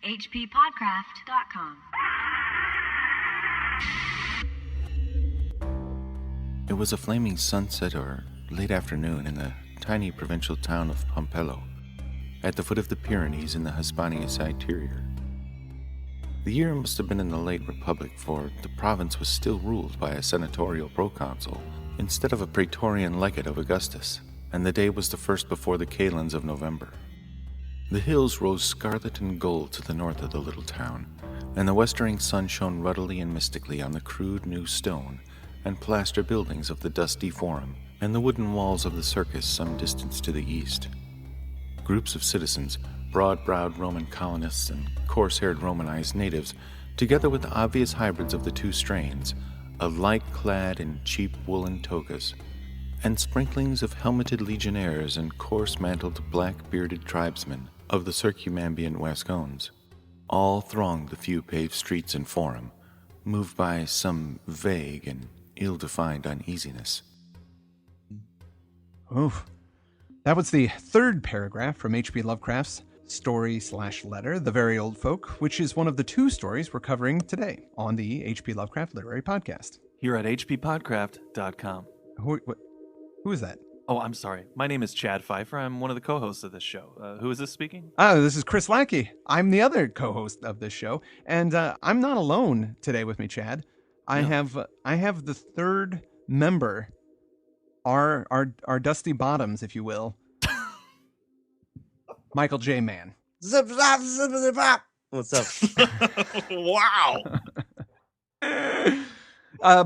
hppodcraft.com. It was a flaming sunset or late afternoon in the tiny provincial town of Pompello, at the foot of the Pyrenees in the Hispania interior. The year must have been in the late Republic, for the province was still ruled by a senatorial proconsul instead of a praetorian legate of Augustus, and the day was the first before the kalends of November. The hills rose scarlet and gold to the north of the little town, and the westering sun shone ruddily and mystically on the crude new stone and plaster buildings of the dusty forum and the wooden walls of the circus some distance to the east. Groups of citizens, broad-browed Roman colonists and coarse-haired Romanized natives, together with the obvious hybrids of the two strains, alike clad in cheap woolen togas, and sprinklings of helmeted legionnaires and coarse-mantled black-bearded tribesmen of the circumambient Wascones, all thronged the few paved streets and forum, moved by some vague and ill-defined uneasiness. Oof. That was the third paragraph from H.P. Lovecraft's story/letter, The Very Old Folk, which is one of the two stories we're covering today on the H.P. Lovecraft Literary Podcast. Here at hppodcraft.com. Who is that? Oh, I'm sorry. My name is Chad Pfeiffer. I'm one of the co-hosts of this show. Who is this speaking? This is Chris Lackey. I'm the other co-host of this show, and I'm not alone today with me, Chad. I have the third member, our Dusty Bottoms, if you will, Michael J. Mann. What's up? Wow.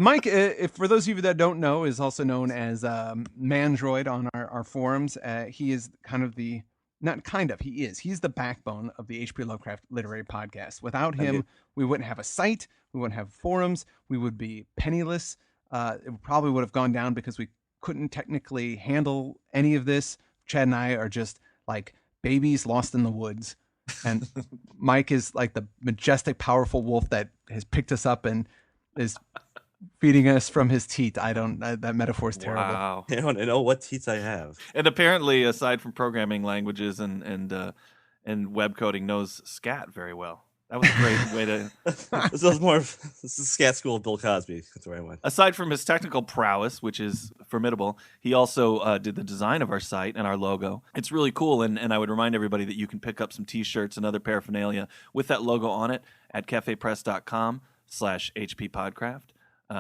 Mike, if for those of you that don't know, is also known as Mandroid on our forums. He is he's the backbone of the H.P. Lovecraft Literary Podcast. Without him, we wouldn't have a site, we wouldn't have forums, we would be penniless. It probably would have gone down because we couldn't technically handle any of this. Chad and I are just like babies lost in the woods. And Mike is like the majestic, powerful wolf that has picked us up and is feeding us from his teat. That metaphor is terrible. Wow. I don't know what teats I have. And apparently, aside from programming languages and web coding, knows scat very well. That was a great way to... This is Scat School of Bill Cosby. That's where I went. Aside from his technical prowess, which is formidable, he also did the design of our site and our logo. It's really cool, and I would remind everybody that you can pick up some t-shirts and other paraphernalia with that logo on it at cafepress.com/hppodcraft.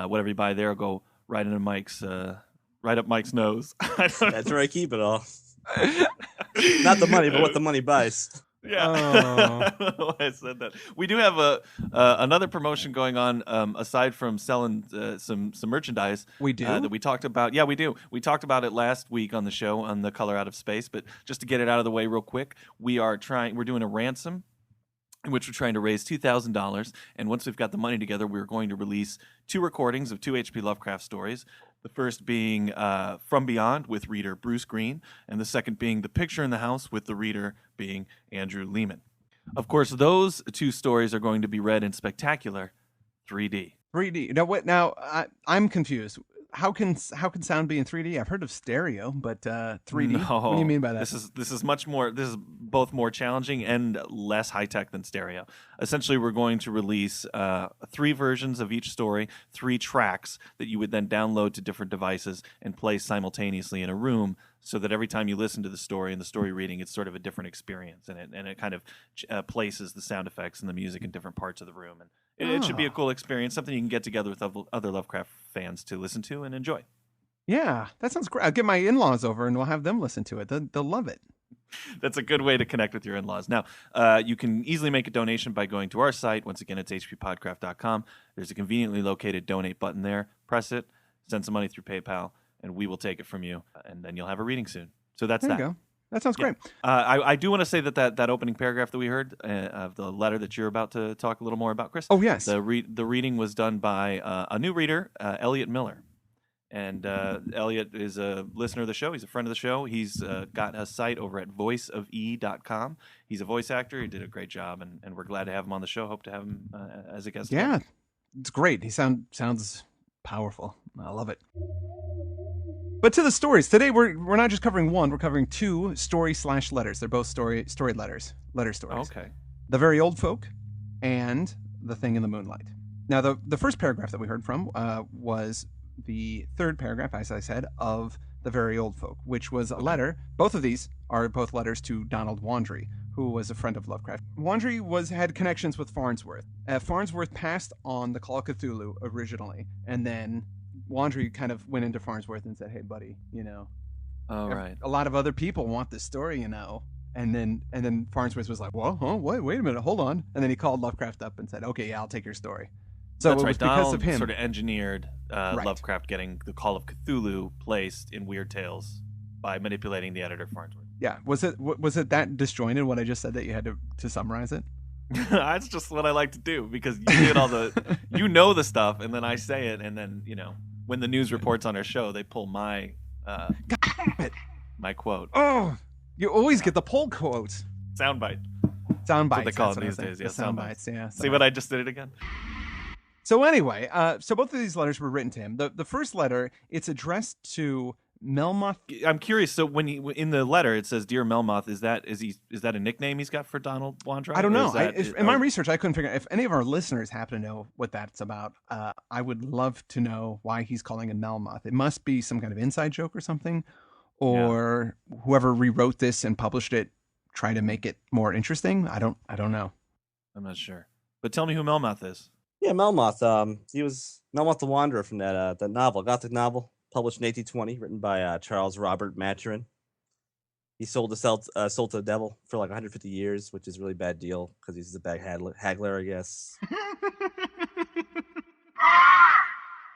Whatever you buy there will go right into Mike's, right up Mike's nose. That's where I keep it all. Not the money, but what the money buys. Yeah, I said that. We do have another promotion going on aside from selling some merchandise. We do that we talked about. Yeah, we do. We talked about it last week on the show on The Color Out of Space. But just to get it out of the way real quick, we're doing a ransom in which we're trying to raise $2,000. And once we've got the money together, we're going to release 2 recordings of 2 H.P. Lovecraft stories. The first being From Beyond with reader Bruce Green, and the second being The Picture in the House with the reader being Andrew Lehman. Of course, those 2 stories are going to be read in spectacular 3D. 3D. Now, I'm confused. How can sound be in 3D? I've heard of stereo, but 3D. No, what do you mean by that? This is much more. This is both more challenging and less high tech than stereo. Essentially, we're going to release 3 versions of each story, 3 tracks that you would then download to different devices and play simultaneously in a room, so that every time you listen to the story and the story reading, it's sort of a different experience, and it kind of places the sound effects and the music in different parts of the room. And it should be a cool experience, something you can get together with other Lovecraft fans to listen to and enjoy. Yeah, that sounds great. I'll get my in-laws over and we'll have them listen to it. They'll love it. That's a good way to connect with your in-laws. Now, you can easily make a donation by going to our site. Once again, it's hppodcraft.com. There's a conveniently located donate button there. Press it, send some money through PayPal, and we will take it from you, and then you'll have a reading soon. So that's there that. You go. That sounds great. I do want to say that opening paragraph that we heard of the letter that you're about to talk a little more about, Chris. Oh, yes. The reading was done by a new reader, Elliot Miller. And Elliot is a listener of the show. He's a friend of the show. He's got a site over at voiceofe.com. He's a voice actor. He did a great job, and we're glad to have him on the show. Hope to have him as a guest. Yeah, it's great. He sounds powerful. I love it. But to the stories. Today we're not just covering one, we're covering 2 story/letters. They're both story letters. Letter stories. Okay. The Very Old Folk, and The Thing in the Moonlight. Now, the first paragraph that we heard from was the third paragraph, as I said, of The Very Old Folk, which was a letter. Both of these are both letters to Donald Wandry, who was a friend of Lovecraft. Wandry had connections with Farnsworth. Farnsworth passed on the Call of Cthulhu originally, and then Wandry kind of went into Farnsworth and said, "Hey, buddy, Right. a lot of other people want this story, And then Farnsworth was like, "Well, wait a minute, hold on." And then he called Lovecraft up and said, "Okay, yeah, I'll take your story." So That's it right. was because Donald of him. sort of engineered Right. Lovecraft getting the Call of Cthulhu placed in Weird Tales by manipulating the editor Farnsworth. Yeah, was it that disjointed what I just said that you had to summarize it? That's just what I like to do because you did all the the stuff, and then I say it, and then when the news reports on our show, they pull my God damn it. my quote. Oh, you always get the pull quotes. Soundbite. Sound That's what bites. they call that's it what I these think. days. The Yeah, sound soundbites. bites. Yeah. See what I just did it again? So anyway, so both of these letters were written to him. The first letter, it's addressed to Melmoth. I'm curious. So when in the letter it says "Dear Melmoth," is that a nickname he's got for Donald Wandry? I don't Or know. is that- In my research, I couldn't figure out if any of our listeners happen to know what that's about. I would love to know why he's calling him Melmoth. It must be some kind of inside joke or something, or whoever rewrote this and published it tried to make it more interesting. I don't know. I'm not sure. But tell me who Melmoth is. Yeah, Melmoth. He was Melmoth the Wanderer from that novel, Gothic novel, published in 1820, written by Charles Robert Maturin. He sold to the devil for like 150 years, which is a really bad deal because he's a bad haggler, I guess.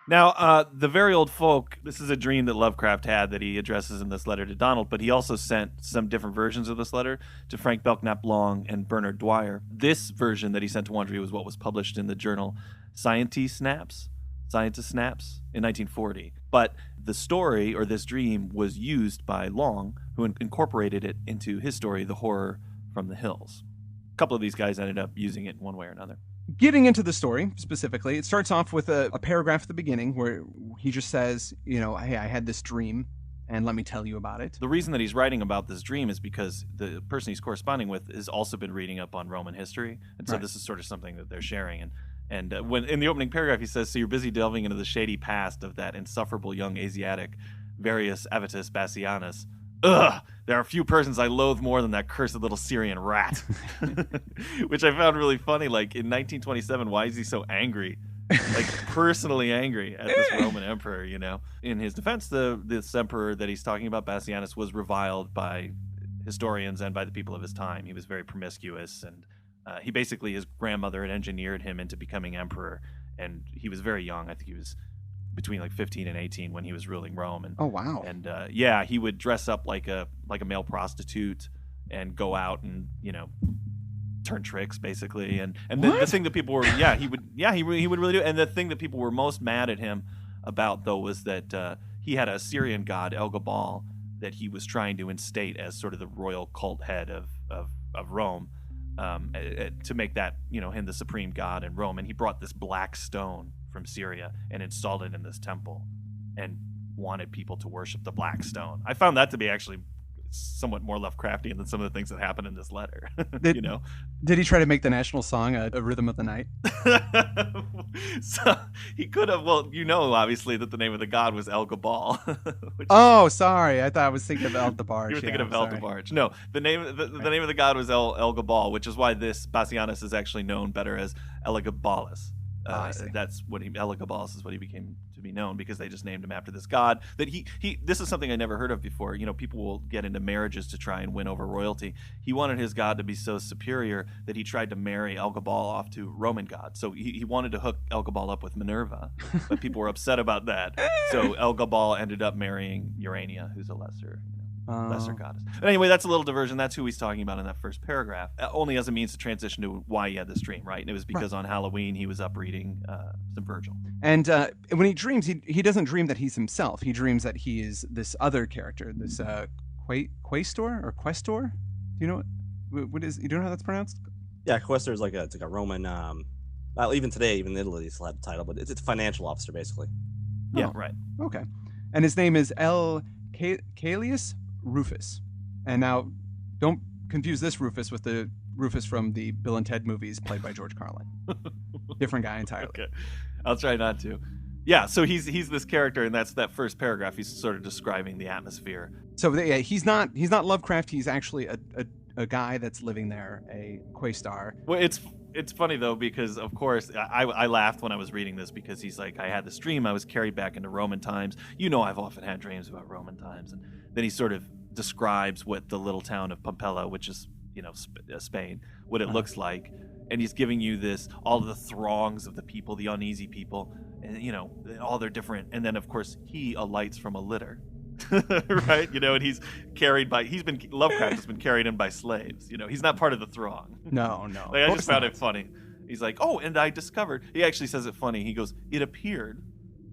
Now, the Very Old Folk, this is a dream that Lovecraft had that he addresses in this letter to Donald, but he also sent some different versions of this letter to Frank Belknap Long and Bernard Dwyer. This version that he sent to Wandry was what was published in the journal Scientist Snaps in 1940. But the story, or this dream, was used by Long, who incorporated it into his story, The Horror from the Hills. A couple of these guys ended up using it in one way or another. Getting into the story specifically, it starts off with a paragraph at the beginning where he just says, hey, I had this dream, and let me tell you about it. The reason that he's writing about this dream is because the person he's corresponding with has also been reading up on Roman history, and so this is sort of something that they're sharing. And when in the opening paragraph he says, "So you're busy delving into the shady past of that insufferable young Asiatic, Varius Avitus Bassianus. Ugh, there are few persons I loathe more than that cursed little Syrian rat." Which I found really funny. Like, in 1927, why is he so angry? Like, personally angry at this Roman emperor, In his defense, this emperor that he's talking about, Bassianus, was reviled by historians and by the people of his time. He was very promiscuous, and he basically, his grandmother had engineered him into becoming emperor, and he was very young. I think he was between like 15 and 18 when he was ruling Rome. And oh wow! And he would dress up like a male prostitute and go out and turn tricks basically. And the thing that people were he would really do. And the thing that people were most mad at him about though was that he had a Syrian god Elgabal that he was trying to instate as sort of the royal cult head of Rome. To make that him the supreme god in Rome, and he brought this black stone from Syria and installed it in this temple and wanted people to worship the black stone. I found that to be actually somewhat more Lovecraftian than some of the things that happened in this letter. Did he try to make the national song a rhythm of the night? So he could have. Well, obviously that the name of the god was El Gabal. Oh, sorry, I thought I was thinking of El DeBarge. You were thinking of El DeBarge. No, the name of the god was El Gabal, which is why this Bassianus is actually known better as Elagabalus. I see. That's what Elagabalus is what he became to be known, because they just named him after this god. That he this is something I never heard of before. People will get into marriages to try and win over royalty. He wanted his god to be so superior that he tried to marry Elgabal off to Roman gods. So he wanted to hook Elgabal up with Minerva, but people were upset about that. So Elgabal ended up marrying Urania, who's a lesser goddess. But anyway, that's a little diversion. That's who he's talking about in that first paragraph, only as a means to transition to why he had this dream, right? And it was because on Halloween he was up reading some Virgil. And when he dreams, he doesn't dream that he's himself. He dreams that he is this other character, this Quaestor or Questor. Do you know what is? You don't know how that's pronounced? Yeah, Questor is like a Roman. Well, even today, even in Italy, they still have the title, but it's a financial officer basically. Yeah, right. Okay, and his name is L. Caelius Rufus. And now, don't confuse this Rufus with the Rufus from the Bill and Ted movies, played by George Carlin. Different guy entirely. Okay, I'll try not to. Yeah, so he's this character, and that's that first paragraph. He's sort of describing the atmosphere. So yeah, he's not Lovecraft. He's actually a guy that's living there, a Quaestar. Well, it's funny though, because of course I laughed when I was reading this, because he's like, I had this dream, I was carried back into Roman times. I've often had dreams about Roman times, and then he sort of describes what the little town of Pompeii, which is Spain, what it looks like, and he's giving you all of the throngs of the people, the uneasy people, and all their different, and then of course he alights from a litter. Right, and Lovecraft has been carried in by slaves. He's not part of the throng. No. I just found it funny. He's like, oh, and I discovered. He actually says it funny. He goes, it appeared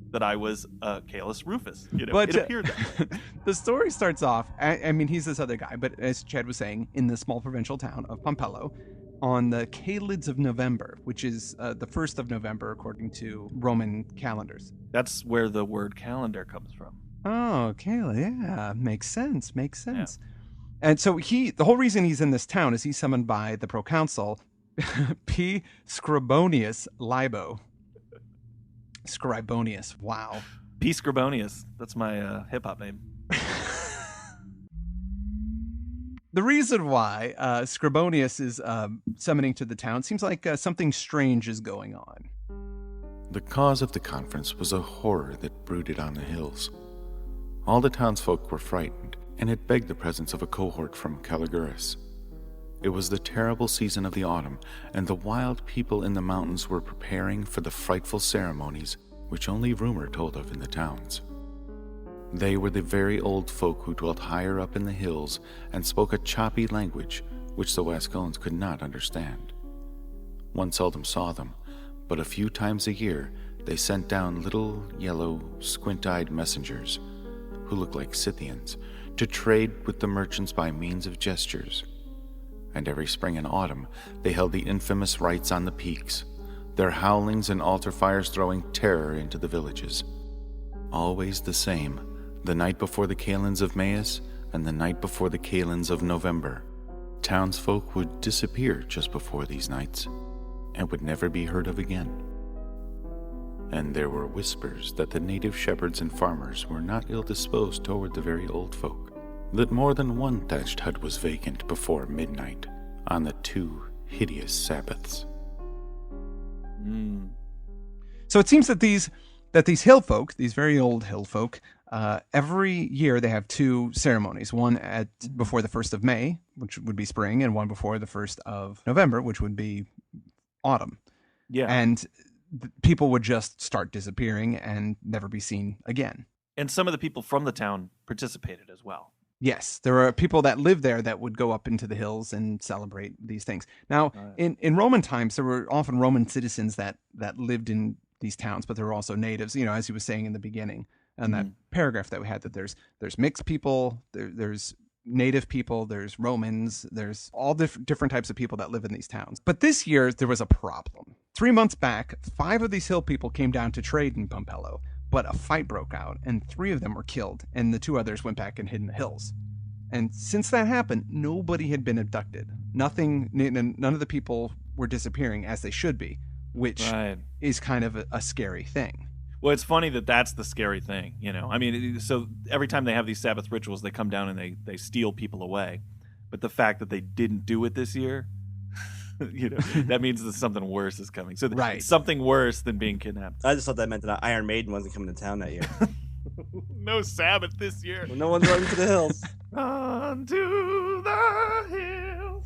that I was Caelus Rufus. But it appeared that. The story starts off. I mean, he's this other guy, but as Chad was saying, in the small provincial town of Pompeii, on the Calids of November, which is the 1st of November according to Roman calendars. That's where the word calendar comes from. Oh, okay, yeah, makes sense. Yeah. And so the whole reason he's in this town is he's summoned by the proconsul P. Scribonius Libo. Scribonius, wow. P. Scribonius, that's my hip-hop name. The reason why Scribonius is summoning to the town seems like something strange is going on. The cause of the conference was a horror that brooded on the hills. All the townsfolk were frightened, and it begged the presence of a cohort from Caliguris. It was the terrible season of the autumn, and the wild people in the mountains were preparing for the frightful ceremonies which only rumor told of in the towns. They were the very old folk who dwelt higher up in the hills and spoke a choppy language which the Wascoans could not understand. One seldom saw them, but a few times a year they sent down little yellow, squint-eyed messengers, who looked like Scythians, to trade with the merchants by means of gestures. And every spring and autumn they held the infamous rites on the peaks, their howlings and altar fires throwing terror into the villages. Always the same, the night before the Kalends of Maius and the night before the Kalends of November. Townsfolk would disappear just before these nights, and would never be heard of again. And there were whispers that the native shepherds and farmers were not ill-disposed toward the very old folk, that more than one thatched hut was vacant before midnight on the 2 hideous Sabbaths. So it seems that these hill folk, these very old hill folk, every year they have 2 ceremonies, one before the 1st of May, which would be spring, and one before the 1st of November, which would be autumn. Yeah. And people would just start disappearing and never be seen again. And some of the people from the town participated as well. Yes, there are people that live there that would go up into the hills and celebrate these things. Now, in Roman times, there were often Roman citizens that lived in these towns, but there were also natives, as he was saying in the beginning, and that paragraph that we had, that there's mixed people, there's native people, there's Romans, there's all different types of people that live in these towns. But this year, there was a problem. 3 months back, 5 of these hill people came down to trade in Pompeii, but a fight broke out, and 3 of them were killed, and the 2 others went back and hid in the hills. And since that happened, nobody had been abducted. None of the people were disappearing as they should be, which is kind of a scary thing. Well, it's funny that that's the scary thing, I mean, so every time they have these Sabbath rituals, they come down and they steal people away. But the fact that they didn't do it this year, that means that something worse is coming. So it's something worse than being kidnapped. I just thought that meant that Iron Maiden wasn't coming to town that year. No Sabbath this year. Well, no one's running to the hills. Onto the hills.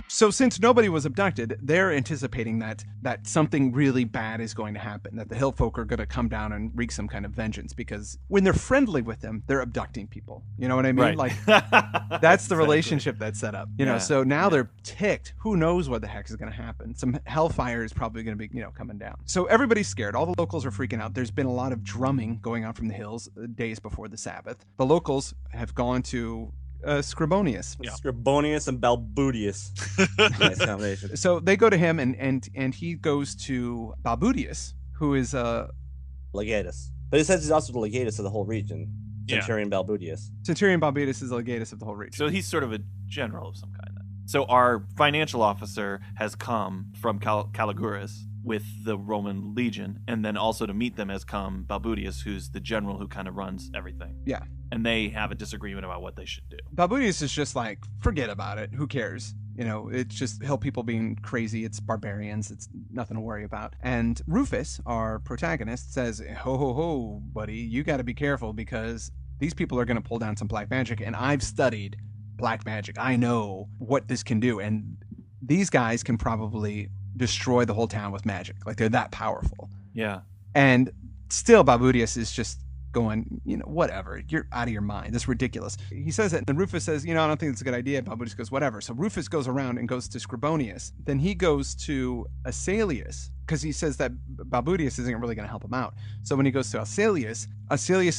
So since nobody was abducted, they're anticipating that something really bad is going to happen, that the hill folk are going to come down and wreak some kind of vengeance, because when they're friendly with them, they're abducting people. You know what I mean? Right. Like, that's the relationship that's set up. So now they're ticked. Who knows what the heck is going to happen? Some hellfire is probably going to be, coming down. So everybody's scared. All the locals are freaking out. There's been a lot of drumming going on from the hills days before the Sabbath. The locals have gone to Scribonius. Yeah. Scribonius and Balbudius. Nice combination. So they go to him, and he goes to Balbudius, who is Legatus. But it says he's also the legatus of the whole region. Centurion Balbudius. Centurion Balbudius is the legatus of the whole region. So he's sort of a general of some kind then. So our financial officer has come from Caliguris with the Roman legion, and then also to meet them has come Balbudius, who's the general who kind of runs everything. Yeah. And they have a disagreement about what they should do. Balbudius is just like, forget about it. Who cares? It's just hill people being crazy. It's barbarians. It's nothing to worry about. And Rufus, our protagonist, says, ho, ho, ho, buddy, you got to be careful because these people are going to pull down some black magic. And I've studied black magic. I know what this can do. And these guys can probably destroy the whole town with magic. Like, they're that powerful. Yeah. And still, Balbudius is just going, whatever, you're out of your mind. That's ridiculous. He says it, and then Rufus says, I don't think it's a good idea. Balbudius goes, whatever. So Rufus goes around and goes to Scribonius. Then he goes to Asalius, because he says that Balbudius isn't really going to help him out. So when he goes to Asalius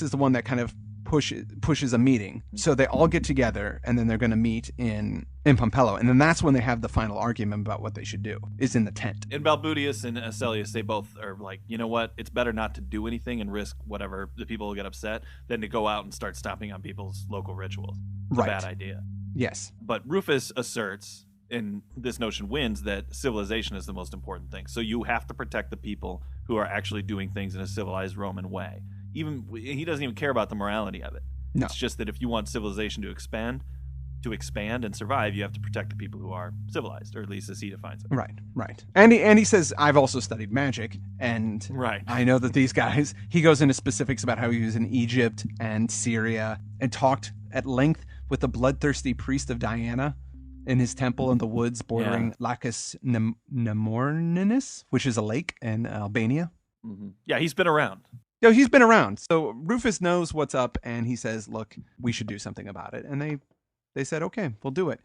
is the one that kind of pushes a meeting. So they all get together, and then they're going to meet in Pompello. And then that's when they have the final argument about what they should do, is in the tent. And Balbudius and Aselius, they both are like, you know what? It's better not to do anything and risk whatever the people will get upset than to go out and start stomping on people's local rituals. It's Right. a bad idea. Yes. But Rufus asserts, and this notion wins, that civilization is the most important thing. So you have to protect the people who are actually doing things in a civilized Roman way. He doesn't even care about the morality of it. No. It's just that if you want civilization to expand and survive, you have to protect the people who are civilized, or at least as he defines it. Right. And he says, I've also studied magic, and Right. I know that these guys, he goes into specifics about how he was in Egypt and Syria and talked at length with the bloodthirsty priest of Diana in his temple in the woods bordering Lacus Nemorninus, which is a lake in Albania. Mm-hmm. Yeah, he's been around. He's been around. So Rufus knows what's up, and he says, look, we should do something about it. And they said, okay, we'll do it.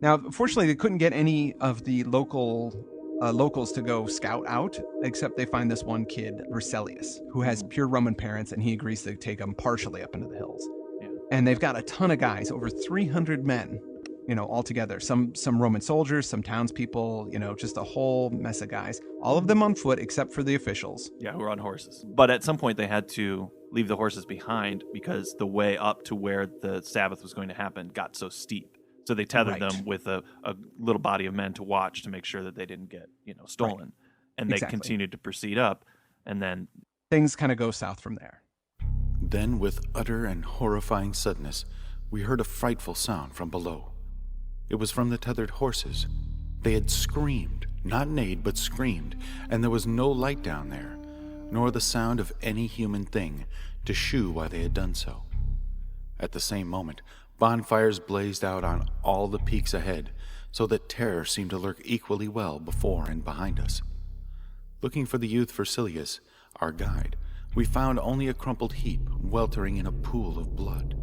Now, fortunately, they couldn't get any of the locals to go scout out, except they find this one kid, Vercelius, who has pure Roman parents, and he agrees to take them partially up into the hills. Yeah. And they've got a ton of guys, over 300 men, all together. Some Roman soldiers, some townspeople, just a whole mess of guys. All of them on foot, except for the officials. Yeah, who are on horses. But at some point, they had to leave the horses behind because the way up to where the Sabbath was going to happen got so steep. So they tethered them with a little body of men to watch to make sure that they didn't get, stolen. Right. And they continued to proceed up, and then things kind of go south from there. Then, with utter and horrifying suddenness, we heard a frightful sound from below. It was from the tethered horses. They had screamed, not neighed, but screamed, and there was no light down there, nor the sound of any human thing to shew why they had done so. At the same moment, bonfires blazed out on all the peaks ahead, so that terror seemed to lurk equally well before and behind us. Looking for the youth Vercilius, our guide, we found only a crumpled heap weltering in a pool of blood.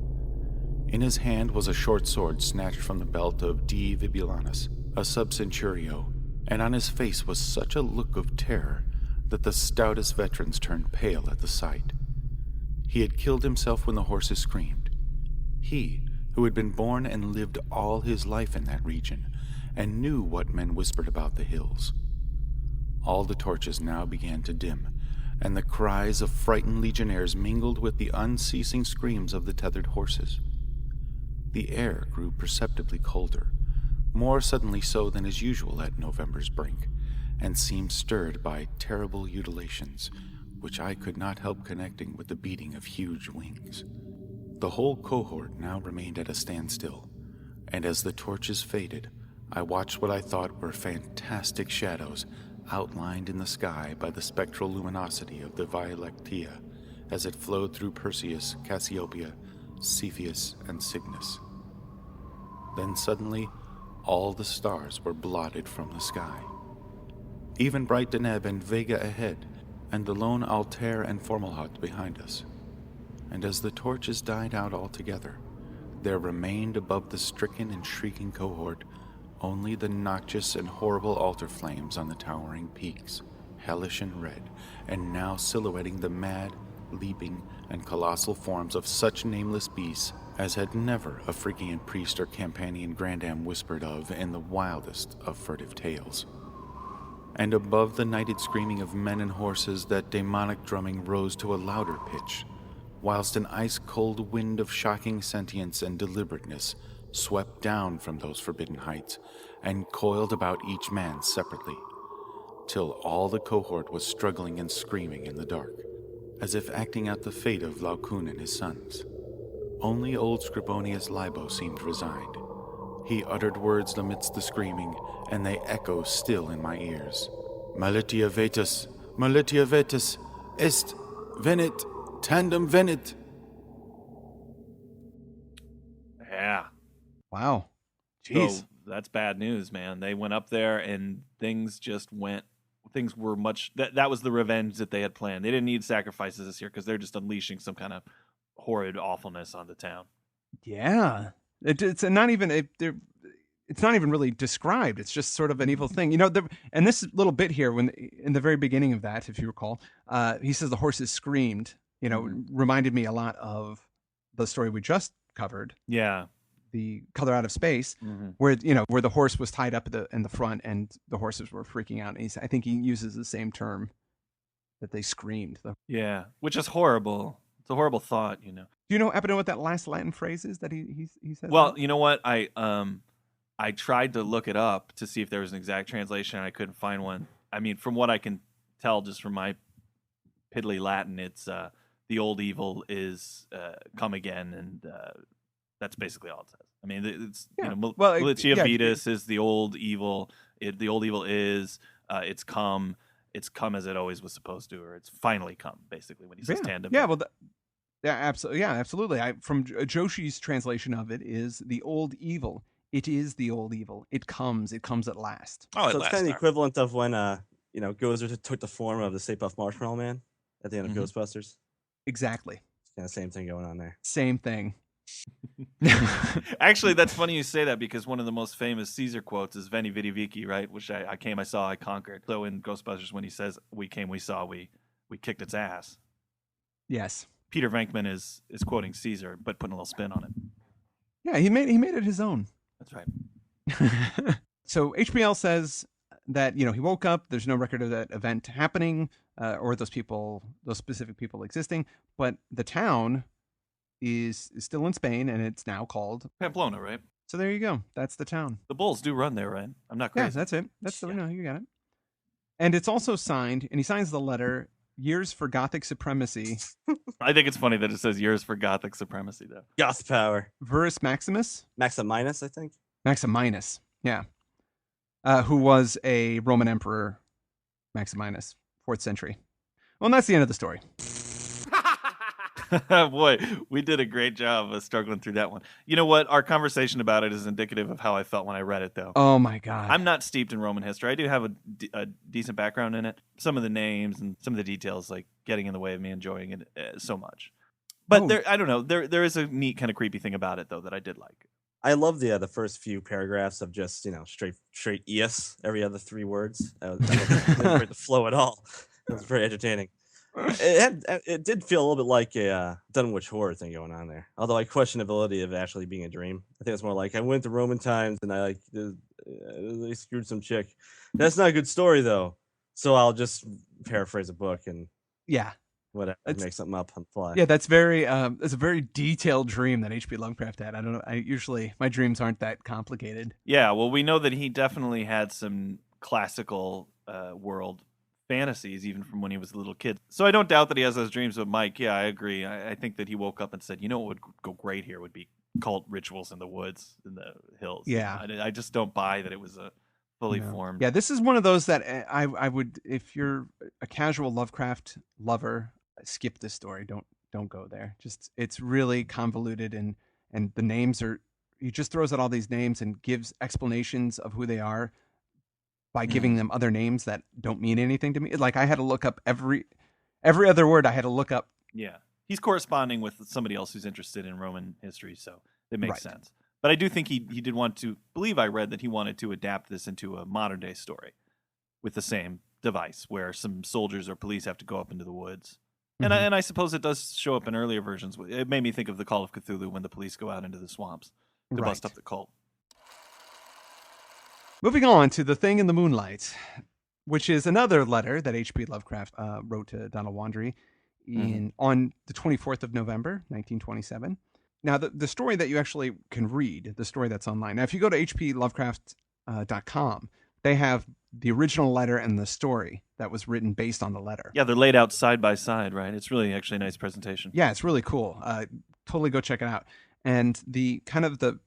In his hand was a short sword snatched from the belt of D. Vibulanus, a sub-centurio, and on his face was such a look of terror that the stoutest veterans turned pale at the sight. He had killed himself when the horses screamed. He, who had been born and lived all his life in that region, and knew what men whispered about the hills. All the torches now began to dim, and the cries of frightened legionnaires mingled with the unceasing screams of the tethered horses. The air grew perceptibly colder, more suddenly so than is usual at November's brink, and seemed stirred by terrible utilations, which I could not help connecting with the beating of huge wings. The whole cohort now remained at a standstill, and as the torches faded, I watched what I thought were fantastic shadows outlined in the sky by the spectral luminosity of the Via Lactea as it flowed through Perseus, Cassiopeia, Cepheus, and Cygnus. Then suddenly, all the stars were blotted from the sky. Even bright Deneb and Vega ahead, and the lone Altair and Formalhaut behind us. And as the torches died out altogether, there remained above the stricken and shrieking cohort only the noxious and horrible altar flames on the towering peaks, hellish and red, and now silhouetting the mad, leaping, and colossal forms of such nameless beasts as had never a Phrygian priest or Campanian grandam whispered of in the wildest of furtive tales. And above the nighted screaming of men and horses, that demonic drumming rose to a louder pitch, whilst an ice-cold wind of shocking sentience and deliberateness swept down from those forbidden heights and coiled about each man separately, till all the cohort was struggling and screaming in the dark, as if acting out the fate of Laocoon and his sons. Only old Scribonius Libo seemed resigned. He uttered words amidst the screaming, and they echo still in my ears. Malitia vetus, est, venit, tandem venit. Yeah. Wow. Jeez. So that's bad news, man. They went up there and things were much, that was the revenge that they had planned. They didn't need sacrifices this year because they're just unleashing some kind of horrid awfulness on the town. Yeah. It's not even it's not even really described. It's just sort of an evil thing. And this little bit here, when in the very beginning of that, if you recall, he says the horses screamed, reminded me a lot of the story we just covered. Yeah. The Color Out of Space, where the horse was tied up in the front and the horses were freaking out. And I think he uses the same term, that they screamed. Yeah, which is horrible. It's a horrible thought, Do you happen to know what that last Latin phrase is that he says? Well, you know what? I tried to look it up to see if there was an exact translation, and I couldn't find one. I mean, from what I can tell, just from my piddly Latin, it's the old evil is come again, and that's basically all it says. I mean, it's Militia Vetus is the old evil. The old evil is it's come as it always was supposed to, or it's finally come. Basically, when he says tandem. Yeah, well, absolutely. Yeah, absolutely. From Joshi's translation of it is the old evil. It is the old evil. It comes at last. Oh, so it's kind of the equivalent of when Gozer took the form of the Stay Puft Marshmallow Man at the end of Ghostbusters. Exactly. It's kind of the same thing going on there. Same thing. Actually, that's funny you say that, because one of the most famous Caesar quotes is Veni Vidi Vici, right? Which I came, I saw, I conquered. So in Ghostbusters, when he says we came, we saw, we kicked its ass. Yes. Peter Venkman is quoting Caesar, but putting a little spin on it. Yeah, he made it his own. That's right. So HBL says that he woke up. There's no record of that event happening or those specific people existing, but the town is still in Spain, and it's now called Pamplona, right? So there you go. That's the town. The Bulls do run there, right? I'm not crazy. Yeah, that's it. You got it. And it's also signed, and he signs the letter, "Years for Gothic Supremacy." I think it's funny that it says "Years for Gothic Supremacy," though. Goth power. Verus Maximus. Maximinus, I think. Maximinus, yeah. Who was a Roman emperor, Maximinus, 4th century. Well, and that's the end of the story. Boy, we did a great job of struggling through that one. You know what? Our conversation about it is indicative of how I felt when I read it, though. Oh, my God. I'm not steeped in Roman history. I do have a decent background in it. Some of the names and some of the details, getting in the way of me enjoying it so much. But I don't know. There is a neat kind of creepy thing about it, though, that I did like. I love the first few paragraphs of just straight "yes" every other 3 words. That didn't break the flow at all. It was very entertaining. It did feel a little bit like a Dunwich Horror thing going on there. Although I question the ability of it actually being a dream. I think it's more like I went to Roman times and I they screwed some chick. That's not a good story though. So I'll just paraphrase a book and whatever, make something up on the fly. Yeah, that's very it's a very detailed dream that H.P. Lovecraft had. I don't know. Usually my dreams aren't that complicated. Yeah, well, we know that he definitely had some classical world fantasies even from when he was a little kid. So I don't doubt that he has those dreams. But Mike, yeah, I agree. I think that he woke up and said, what would go great here would be cult rituals in the woods, in the hills. Yeah. I just don't buy that it was a fully formed. Yeah, this is one of those that I would, if you're a casual Lovecraft lover, skip this story. Don't go there. Just, it's really convoluted and the names are, he just throws out all these names and gives explanations of who they are by giving them other names that don't mean anything to me. Like I had to look up every other word. I had to look up. Yeah, he's corresponding with somebody else who's interested in Roman history, so it makes sense. But I do think he did want to believe. I read that he wanted to adapt this into a modern day story with the same device, where some soldiers or police have to go up into the woods. And I suppose it does show up in earlier versions. It made me think of the Call of Cthulhu when the police go out into the swamps to bust up the cult. Moving on to The Thing in the Moonlight, which is another letter that H.P. Lovecraft wrote to Donald Wandry on the 24th of November, 1927. Now, the story that you actually can read, the story that's online. Now, if you go to hplovecraft.com, they have the original letter and the story that was written based on the letter. Yeah, they're laid out side by side, right? It's really actually a nice presentation. Yeah, it's really cool. Totally go check it out. And the kind of the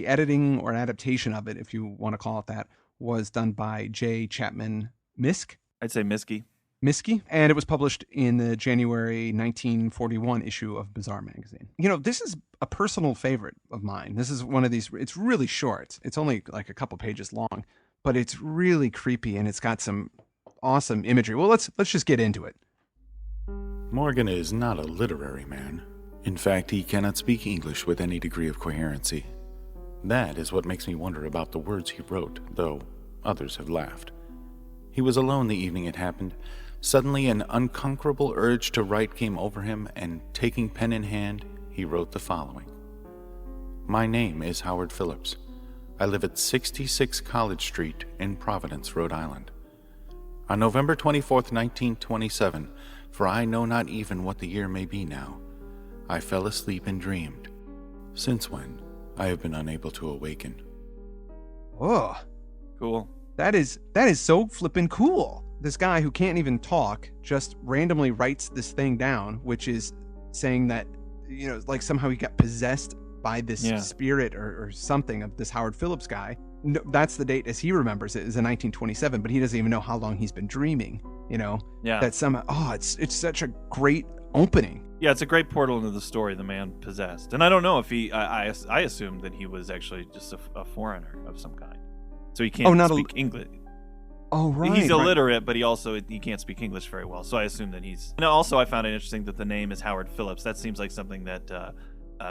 editing or adaptation of it, if you want to call it that, was done by J. Chapman Misk. I'd say Miskey. And it was published in the January 1941 issue of Bizarre magazine. This is a personal favorite of mine. This is one of these, it's really short. It's only like a couple pages long, but it's really creepy and it's got some awesome imagery. Well, let's just get into it. Morgan is not a literary man. In fact, he cannot speak English with any degree of coherency. That is what makes me wonder about the words he wrote, though others have laughed. He was alone the evening it happened. Suddenly, an unconquerable urge to write came over him, and taking pen in hand, he wrote the following. My name is Howard Phillips. I live at 66 College Street in Providence, Rhode Island. On November 24th, 1927, for I know not even what the year may be now, I fell asleep and dreamed. Since when, I have been unable to awaken. Oh, Cool. that is so flippin' cool. This guy who can't even talk just randomly writes this thing down, which is saying that, like somehow he got possessed by this spirit or something of this Howard Phillips guy. No, that's the date as he remembers it, is in 1927, but he doesn't even know how long he's been dreaming, Yeah. that somehow, it's such a great opening. Yeah, it's a great portal into the story, the man possessed. And I don't know if I assumed that he was actually just a foreigner of some kind. So he can't speak English. Oh, right. He's illiterate, but he can't speak English very well. So I assume that he's... And also, I found it interesting that the name is Howard Phillips. That seems like something that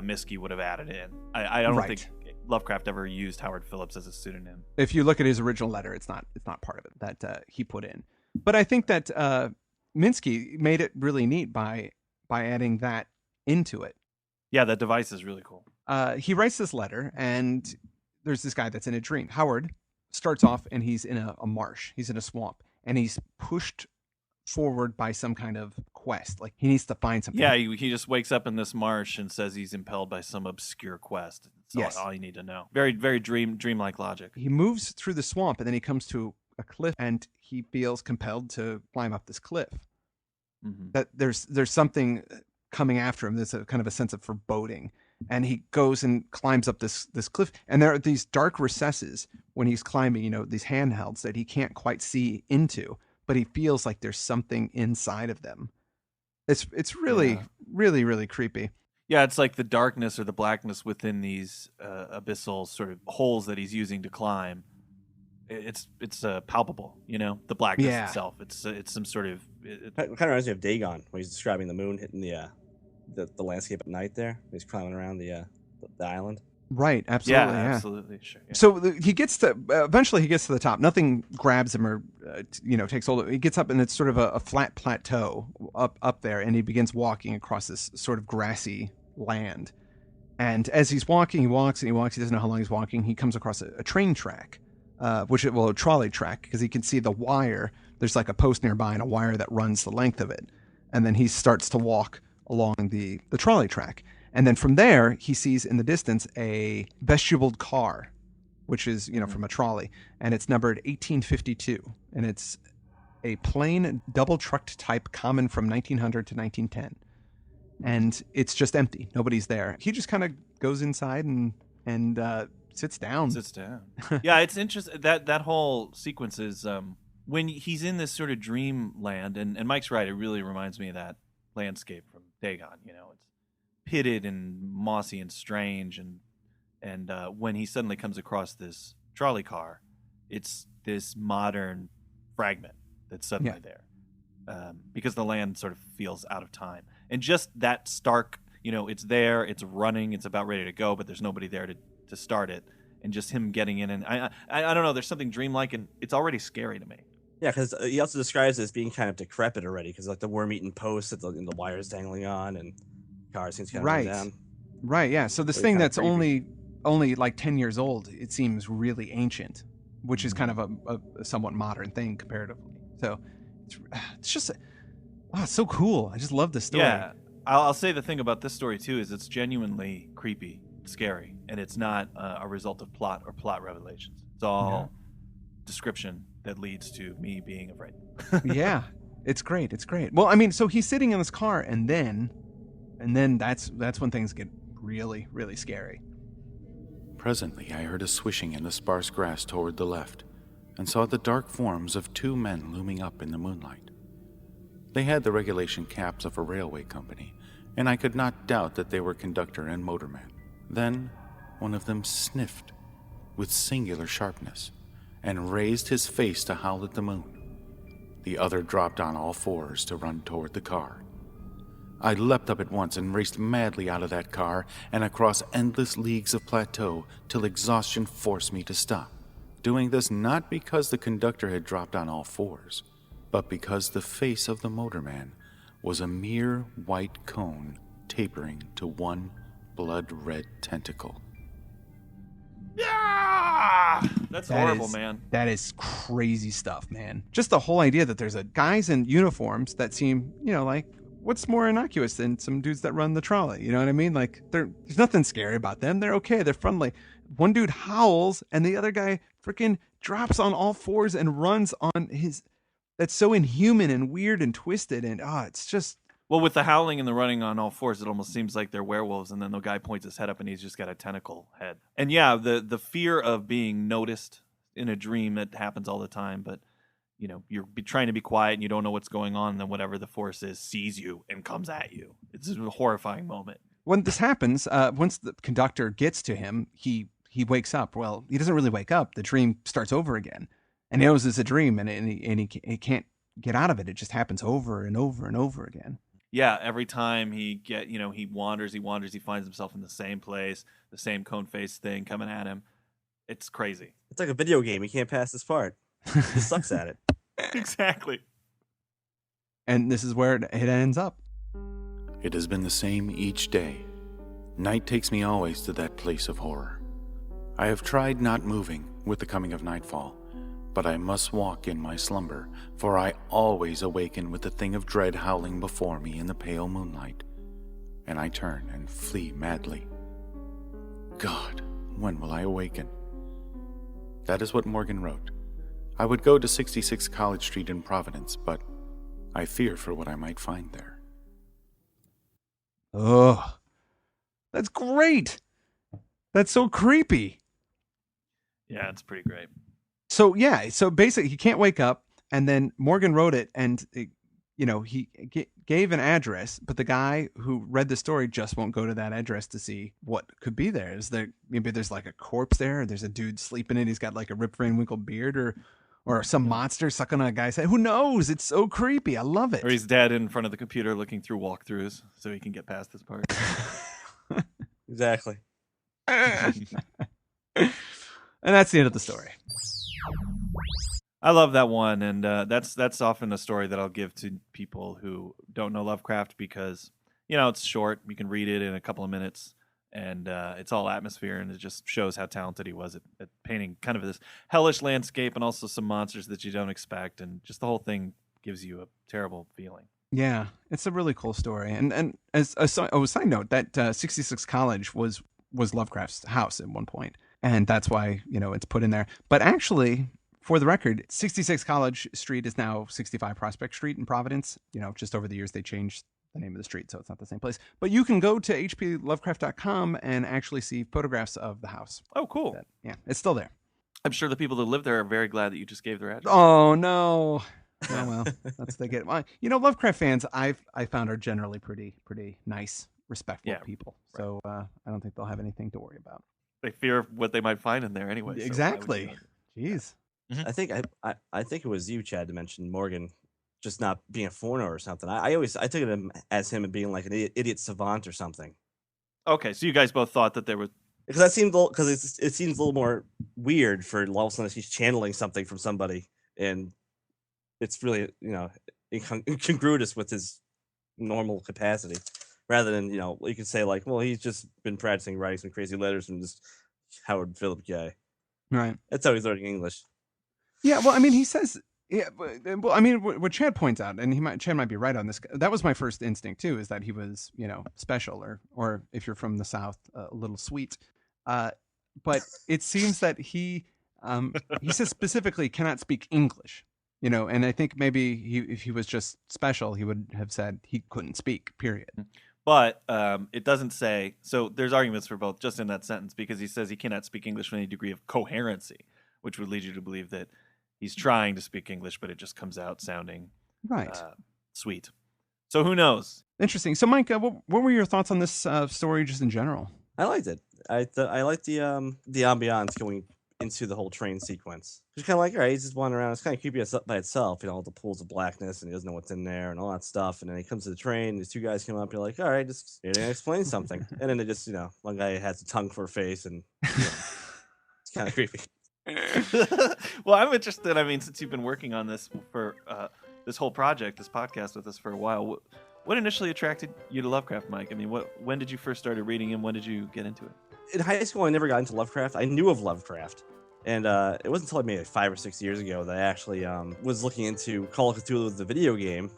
Miskey would have added in. I don't think Lovecraft ever used Howard Phillips as a pseudonym. If you look at his original letter, it's not part of it that he put in. But I think that Minsky made it really neat by adding that into it. Yeah, that device is really cool. He writes this letter, and there's this guy that's in a dream. Howard starts off, and he's in a marsh. He's in a swamp, and he's pushed forward by some kind of quest. Like he needs to find something. Yeah, he just wakes up in this marsh and says he's impelled by some obscure quest. That's all you need to know. Very, very dreamlike logic. He moves through the swamp, and then he comes to a cliff, and he feels compelled to climb up this cliff. Mm-hmm. That there's something coming after him. There's a kind of a sense of foreboding, and he goes and climbs up this cliff, and there are these dark recesses when he's climbing, these handhelds that he can't quite see into, but he feels like there's something inside of them. It's really, really, really creepy. Yeah, it's like the darkness or the blackness within these abyssal sort of holes that he's using to climb. It's palpable, the blackness itself. It's some sort of... It kind of reminds me of Dagon, when he's describing the moon hitting the landscape at night there. He's climbing around the island. Right, absolutely. Yeah, absolutely. Sure. Yeah. So he gets to, eventually he gets to the top. Nothing grabs him or, takes hold of him. He gets up, and it's sort of a flat plateau up there, and he begins walking across this sort of grassy land. And as he's walking, he walks and he walks. He doesn't know how long he's walking. He comes across a train track, a trolley track, because he can see the wire. There's like a post nearby and a wire that runs the length of it. And then he starts to walk along the trolley track. And then from there, he sees in the distance a vestibuled car, which is, from a trolley. And it's numbered 1852. And it's a plain double-trucked type common from 1900 to 1910. And it's just empty. Nobody's there. He just kind of goes inside and sits down. Yeah, it's interesting. That whole sequence is when he's in this sort of dreamland. And Mike's right. It really reminds me of that landscape from Dagon. It's pitted and mossy and strange, and when he suddenly comes across this trolley car, it's this modern fragment that's suddenly there, because the land sort of feels out of time, and just that stark, it's there, it's running, it's about ready to go, but there's nobody there to start it, and just him getting in, and I don't know, there's something dreamlike, and it's already scary to me. Yeah, because he also describes it as being kind of decrepit already, because like the worm-eaten posts and the wires dangling on, and cars seems kind of run down. Right, yeah. So this thing that's only like 10 years old, it seems really ancient, which is kind of a somewhat modern thing comparatively. So it's just Oh, it's so cool. I just love this story. Yeah, I'll say the thing about this story too is it's genuinely creepy, scary, and it's not a result of plot or plot revelations. It's all description that leads to me being afraid. Yeah, it's great. It's great. Well, I mean, so he's sitting in this car, and then that's when things get really, really scary. Presently, I heard a swishing in the sparse grass toward the left, and saw the dark forms of two men looming up in the moonlight. They had the regulation caps of a railway company, and I could not doubt that they were conductor and motorman. Then one of them sniffed with singular sharpness and raised his face to howl at the moon. The other dropped on all fours to run toward the car. I leapt up at once and raced madly out of that car and across endless leagues of plateau till exhaustion forced me to stop. Doing this not because the conductor had dropped on all fours, but because the face of the motorman was a mere white cone tapering to one blood-red tentacle. Yeah! That's horrible, man. That is crazy stuff, man. Just the whole idea that there's guys in uniforms that seem, like, what's more innocuous than some dudes that run the trolley? You know what I mean? Like, there's nothing scary about them. They're okay. They're friendly. One dude howls, and the other guy freaking drops on all fours and runs on his... That's so inhuman and weird and twisted, and it's just... Well, with the howling and the running on all fours, it almost seems like they're werewolves, and then the guy points his head up, and he's just got a tentacle head. And yeah, the fear of being noticed in a dream, that happens all the time, but you're trying to be quiet, and you don't know what's going on, and then whatever the force is sees you and comes at you. It's a horrifying moment. When this happens, once the conductor gets to him, he wakes up. Well, he doesn't really wake up. The dream starts over again. And he knows it's a dream, and he can't get out of it. It just happens over and over and over again. Yeah, every time he wanders, he finds himself in the same place, the same cone face thing coming at him. It's crazy. It's like a video game. He can't pass this part. He sucks at it. Exactly. And this is where it ends up. It has been the same each day. Night takes me always to that place of horror. I have tried not moving with the coming of nightfall, but I must walk in my slumber, for I always awaken with the thing of dread howling before me in the pale moonlight, and I turn and flee madly. God, when will I awaken? That is what Morgan wrote. I would go to 66 College Street in Providence, but I fear for what I might find there. Oh, that's great. That's so creepy. Yeah, it's pretty great. So basically he can't wake up, and then Morgan wrote it, and he gave an address, but the guy who read the story just won't go to that address to see what could be there. Maybe there's like a corpse there, or there's a dude sleeping in it, he's got like a Rip Van Winkle beard, or some monster sucking on a guy's head. Who knows? It's so creepy. I love it. Or he's dead in front of the computer looking through walkthroughs so he can get past this part. Exactly. And that's the end of the story. I love that one, and that's often a story that I'll give to people who don't know Lovecraft because, it's short. You can read it in a couple of minutes, and it's all atmosphere, and it just shows how talented he was at painting kind of this hellish landscape and also some monsters that you don't expect, and just the whole thing gives you a terrible feeling. Yeah, it's a really cool story. And as a side note, that 66 College was Lovecraft's house at one point, and that's why it's put in there. But actually, for the record, 66 College Street is now 65 Prospect Street in Providence. Just over the years they changed the name of the street, so it's not the same place. But you can go to hplovecraft.com and actually see photographs of the house. Oh, cool. It's still there. I'm sure the people that live there are very glad that you just gave their address. Oh, no. Oh, well, that's what they get. Lovecraft fans, I found are generally pretty nice, respectful people. Right. So I don't think they'll have anything to worry about. They fear what they might find in there anyway. Exactly. So jeez. Mm-hmm. I think it was you, Chad, to mention Morgan just not being a foreigner or something. I took it as him being like an idiot savant or something. Okay, so you guys both thought that there was, because that seemed it seems a little more weird for all of a sudden he's channeling something from somebody, and it's really incongruous with his normal capacity, rather than you can say like, well, he's just been practicing writing some crazy letters from this Howard Phillips guy. Right. That's how he's learning English. Yeah, well, I mean, he says Yeah, well, I mean, what Chad points out, and Chad might be right on this. That was my first instinct too, is that he was, special, or if you're from the South, a little sweet. But it seems that he says specifically cannot speak English, and I think maybe if he was just special, he would have said he couldn't speak. Period. But it doesn't say. So there's arguments for both just in that sentence, because he says he cannot speak English with any degree of coherency, which would lead you to believe that he's trying to speak English, but it just comes out sounding right, sweet. So who knows? Interesting. So, Mike, what were your thoughts on this story, just in general? I liked it. I liked the ambiance going into the whole train sequence. Just kind of like, all right, he's just wandering around. It's kind of creepy by itself, all the pools of blackness, and he doesn't know what's in there and all that stuff. And then he comes to the train. These two guys come up. You're like, all right, just you're gonna explain something. And then they just, one guy has a tongue for a face, and it's kind of creepy. Well, I'm interested. I mean, since you've been working on this for this whole project, this podcast with us for a while, what initially attracted you to Lovecraft, Mike? I mean, when did you first started reading him? When did you get into it? In high school, I never got into Lovecraft. I knew of Lovecraft, and it wasn't until maybe 5 or 6 years ago that I actually was looking into Call of Cthulhu, the video game,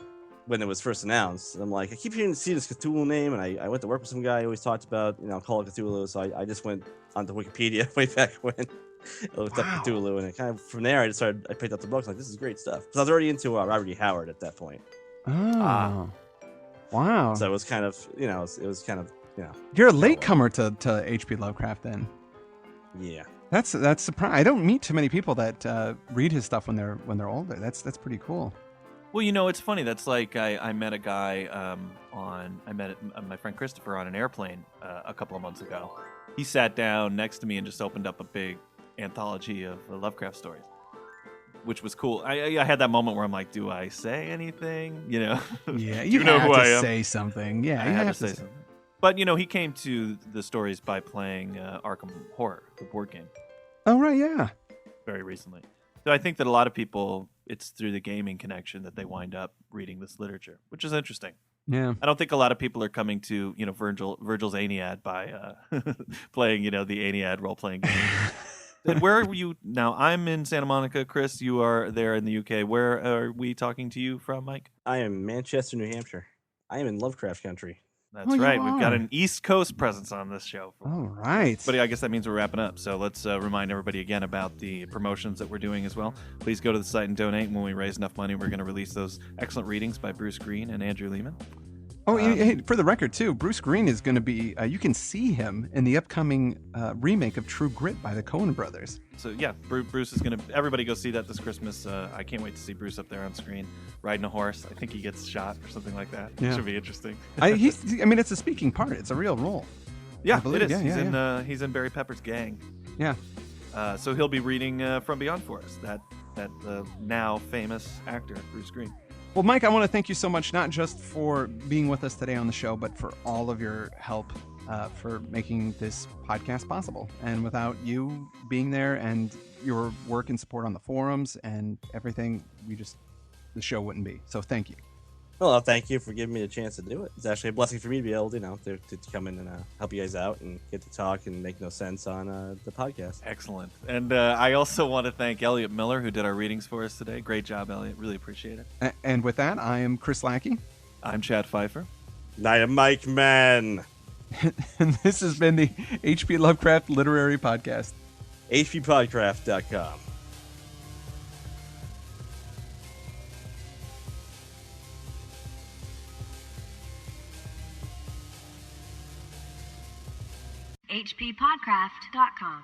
when it was first announced. And I'm like, I keep hearing see this Cthulhu name, and I went to work with some guy who always talked about Call of Cthulhu, so I just went onto Wikipedia way back when. I looked up Cthulhu, and it kind of from there I picked up the books. Like, this is great stuff, because I was already into Robert E. Howard at that point. Oh, wow! So it was kind of it was kind of You're a latecomer to H.P. Lovecraft, then. Yeah, that's surprising. I don't meet too many people that read his stuff when they're older. That's pretty cool. Well, it's funny. That's like I met a guy I met my friend Christopher on an airplane a couple of months ago. He sat down next to me and just opened up a big anthology of Lovecraft stories, which was cool. I had that moment where I'm like, do I say anything? Yeah, you know who I am. Say something. Yeah, I had to say something. But he came to the stories by playing Arkham Horror, the board game. Oh right, yeah. Very recently. So I think that a lot of people, it's through the gaming connection that they wind up reading this literature, which is interesting. Yeah. I don't think a lot of people are coming to Virgil's Aeneid by playing the Aeneid role playing game. And where are you now? I'm in Santa Monica. Chris, you are there in the UK. Where are we talking to you from, Mike? I am Manchester, New Hampshire. I am in Lovecraft country. That's right. We've got an East Coast presence on this show. All right. But I guess that means we're wrapping up. So let's remind everybody again about the promotions that we're doing as well. Please go to the site and donate. And when we raise enough money, we're going to release those excellent readings by Bruce Green and Andrew Lehman. Oh, hey, for the record, too, Bruce Green is going to be, you can see him in the upcoming remake of True Grit by the Coen brothers. So, yeah, Bruce is going to, everybody go see that this Christmas. I can't wait to see Bruce up there on screen riding a horse. I think he gets shot or something like that. Yeah. Should be interesting. It's a speaking part. It's a real role. Yeah, it is. Yeah, he's in Barry Pepper's gang. Yeah. So he'll be reading From Beyond for us, that now famous actor, Bruce Green. Well, Mike, I want to thank you so much, not just for being with us today on the show, but for all of your help for making this podcast possible. And without you being there and your work and support on the forums and everything, the show wouldn't be. So thank you. Well, thank you for giving me the chance to do it. It's actually a blessing for me to be able to, to come in and help you guys out and get to talk and make no sense on the podcast. Excellent. And I also want to thank Elliot Miller, who did our readings for us today. Great job, Elliot. Really appreciate it. And with that, I am Chris Lackey. I'm Chad Pfeiffer. Night of Mike Man. And this has been the H.P. Lovecraft Literary Podcast. hppodcraft.com. hppodcraft.com.